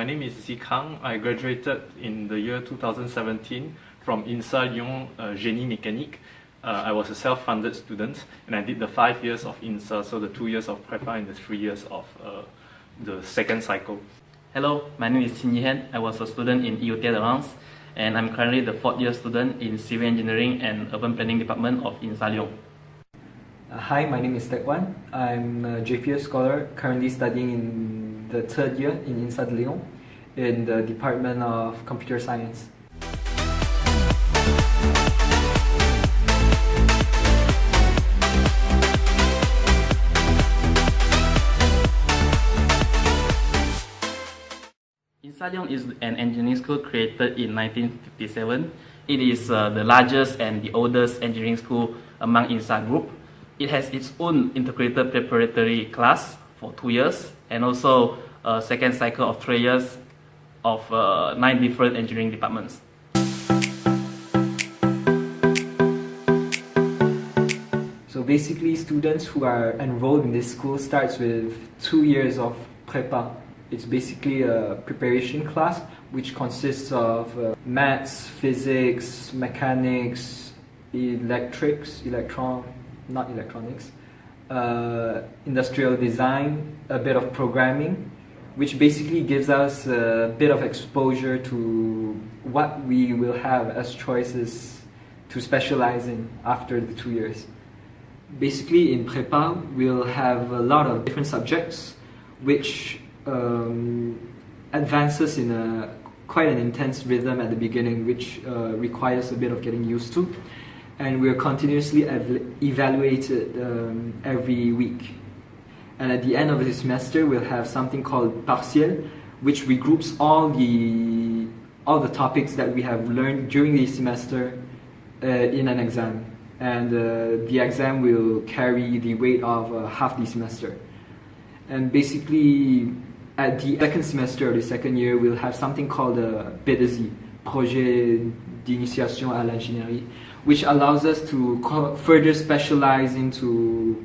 name is Zikang. I graduated in the year 2017 from INSA LYON Génie Mécanique. I was a self-funded student and I did the 5 years of INSA, so the 2 years of Prepa and the 3 years of the second cycle. Hello, my name is Xin Yihan. I was a student in IUT de Reims and I'm currently the 4th year student in Civil Engineering and Urban Planning Department of INSA LYON. Hi, my name is Teck Wan. I'm a JPS scholar currently studying in the 3rd year in INSA de Lyon in the Department of Computer Science. INSA LYON is an engineering school created in 1957. It is the largest and the oldest engineering school among INSA group. It has its own integrated preparatory class for 2 years and also a second cycle of 3 years of 9 different engineering departments. So basically, students who are enrolled in this school starts with 2 years of Prepa. It's basically a preparation class which consists of maths, physics, mechanics, electronics, industrial design, a bit of programming, which basically gives us a bit of exposure to what we will have as choices to specialize in after the 2 years. Basically, in Prepa, we'll have a lot of different subjects which advances in quite an intense rhythm at the beginning, which requires a bit of getting used to. And we're continuously evaluated every week. And at the end of the semester, we'll have something called partiel, which regroups all the topics that we have learned during the semester in an exam. And the exam will carry the weight of half the semester. And basically, at the second semester of the second year, we'll have something called a PDSI, Projet d'initiation à l'ingénierie, which allows us to further specialize into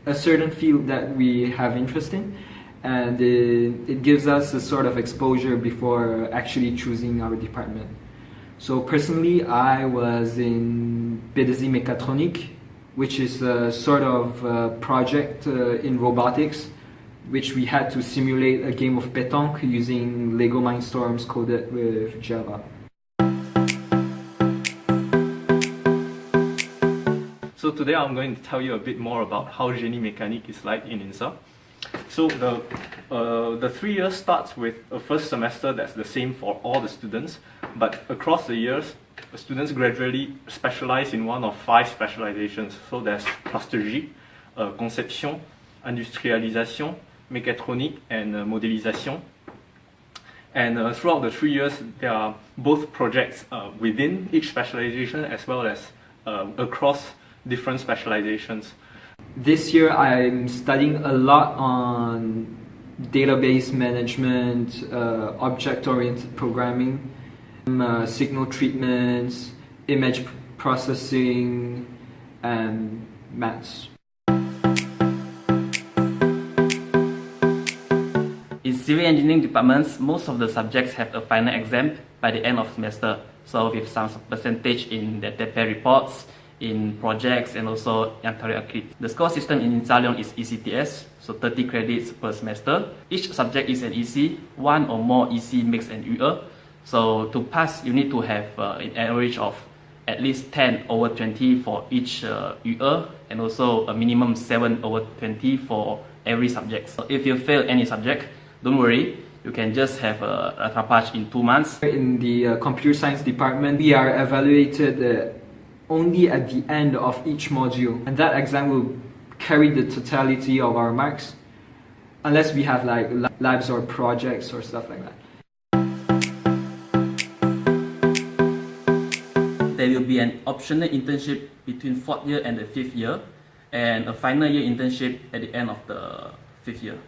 a certain field that we have interest in, and it gives us a sort of exposure before actually choosing our department. So personally, I was in PDSI Mécatronique, which is a sort of project in robotics, which we had to simulate a game of pétanque using Lego Mindstorms coded with Java. So today I'm going to tell you a bit more about how Génie Mécanique is like in INSA. So the 3 years starts with a first semester that's the same for all the students, but across the years, the students gradually specialize in one of 5 specializations. So there's plasturgie, conception, industrialisation, mécatronique, and modélisation. And throughout the 3 years, there are both projects within each specialization as well as across different specializations. This year I'm studying a lot on database management, object-oriented programming, signal treatments, image processing, and maths. In civil engineering departments, most of the subjects have a final exam by the end of semester. So with some percentage in the TP reports, in projects, and also anterior activities. The score system in INSA LYON is ECTS, so 30 credits per semester. Each subject is an EC, one or more EC makes an UE. So to pass, you need to have an average of at least 10 over 20 for each UE, and also a minimum 7 over 20 for every subject. So if you fail any subject, don't worry, you can just have a rattrapage in 2 months. In the computer science department, we are evaluated only at the end of each module, and that exam will carry the totality of our marks, unless we have like labs or projects or stuff like that. There will be an optional internship between 4th year and the 5th year, and a final year internship at the end of the 5th year.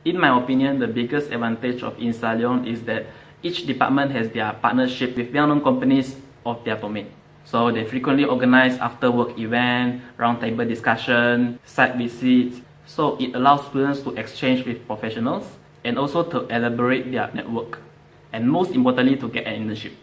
In my opinion, the biggest advantage of INSA LYON is that each department has their partnership with well-known companies of their domain. So they frequently organize after-work events, roundtable discussion, site visits. So it allows students to exchange with professionals and also to elaborate their network, and most importantly to get an internship.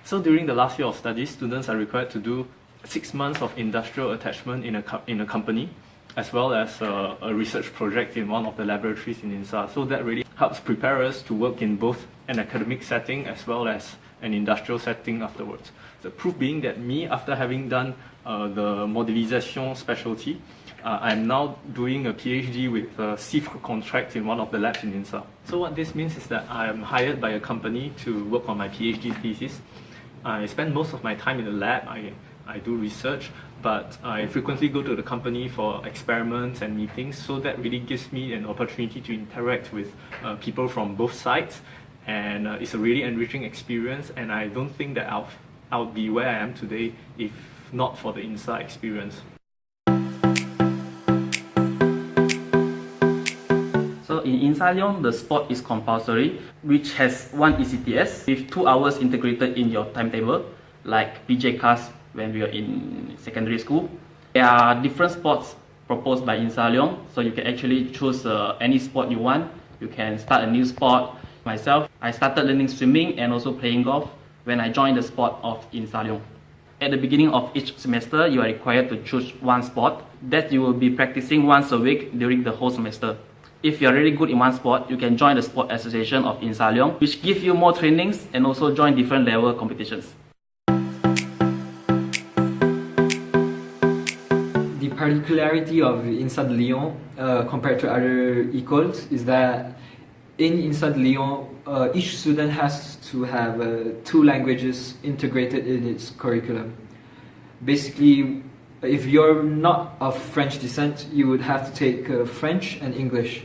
So during the last year of studies, students are required to do 6 months of industrial attachment in a company, as well as a research project in one of the laboratories in INSA. So that really helps prepare us to work in both an academic setting as well as an industrial setting afterwards. The proof being that me, after having done the modélisation specialty, I'm now doing a PhD with a CIFRE contract in one of the labs in INSA. So what this means is that I am hired by a company to work on my PhD thesis. I spend most of my time in the lab. I do research, but I frequently go to the company for experiments and meetings, so that really gives me an opportunity to interact with people from both sides, and it's a really enriching experience, and I don't think that I'll be where I am today if not for the INSA experience. So in INSA LYON, the sport is compulsory, which has 1 ECTS with 2 hours integrated in your timetable, like PJ class when we are in secondary school. There are different sports proposed by INSA LYON, so you can actually choose any sport you want. You can start a new sport. Myself, I started learning swimming and also playing golf when I joined the sport of INSA LYON. At the beginning of each semester, you are required to choose one sport that you will be practicing once a week during the whole semester. If you are really good in one sport, you can join the sport association of INSA LYON, which give you more trainings and also join different level competitions. The particularity of INSA LYON compared to other ecoles is that in INSA LYON, each student has to have 2 languages integrated in its curriculum. Basically, if you're not of French descent, you would have to take French and English.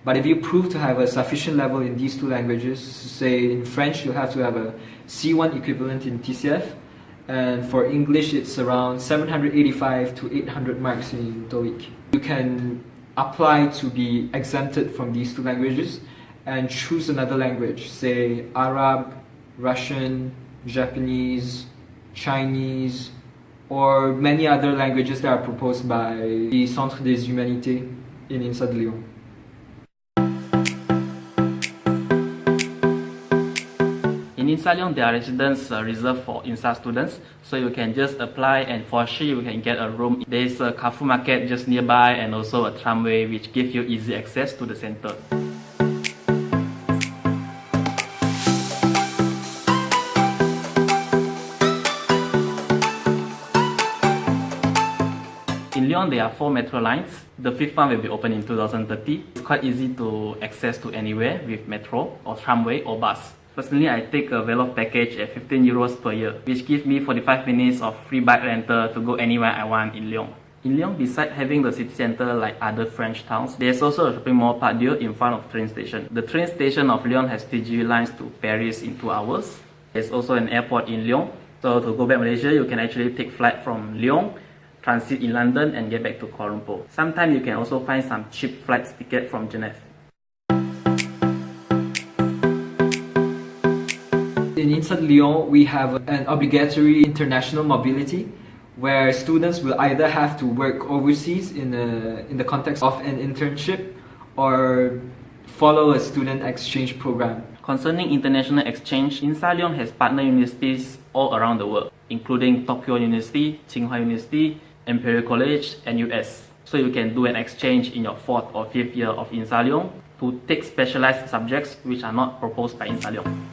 But if you prove to have a sufficient level in these 2 languages, say in French, you have to have a C1 equivalent in TCF, and for English, it's around 785 to 800 marks in TOEIC. You can apply to be exempted from these 2 languages and choose another language, say Arab, Russian, Japanese, Chinese, or many other languages that are proposed by the Centre des Humanités in INSA LYON. In INSA LYON, there are residence reserved for INSA students, so you can just apply and for sure you can get a room. There is a Carrefour market just nearby and also a tramway which gives you easy access to the center. In Lyon, there are 4 metro lines. The 5th one will be open in 2030. It's quite easy to access to anywhere with metro or tramway or bus. Personally, I take a Veloz package at 15 euros per year, which gives me 45 minutes of free bike rental to go anywhere I want in Lyon. In Lyon, besides having the city center like other French towns, there's also a shopping mall Parc Dieu in front of the train station. The train station of Lyon has TGV lines to Paris in 2 hours. There's also an airport in Lyon. So to go back to Malaysia, you can actually take flight from Lyon, transit in London and get back to Kuala Lumpur. Sometimes you can also find some cheap flight ticket from Geneva. In INSA LYON, we have an obligatory international mobility where students will either have to work overseas in the context of an internship or follow a student exchange program. Concerning international exchange, INSA LYON has partner universities all around the world, including Tokyo University, Tsinghua University, Imperial College, and US. So you can do an exchange in your 4th or 5th year of INSA LYON to take specialized subjects which are not proposed by INSA LYON.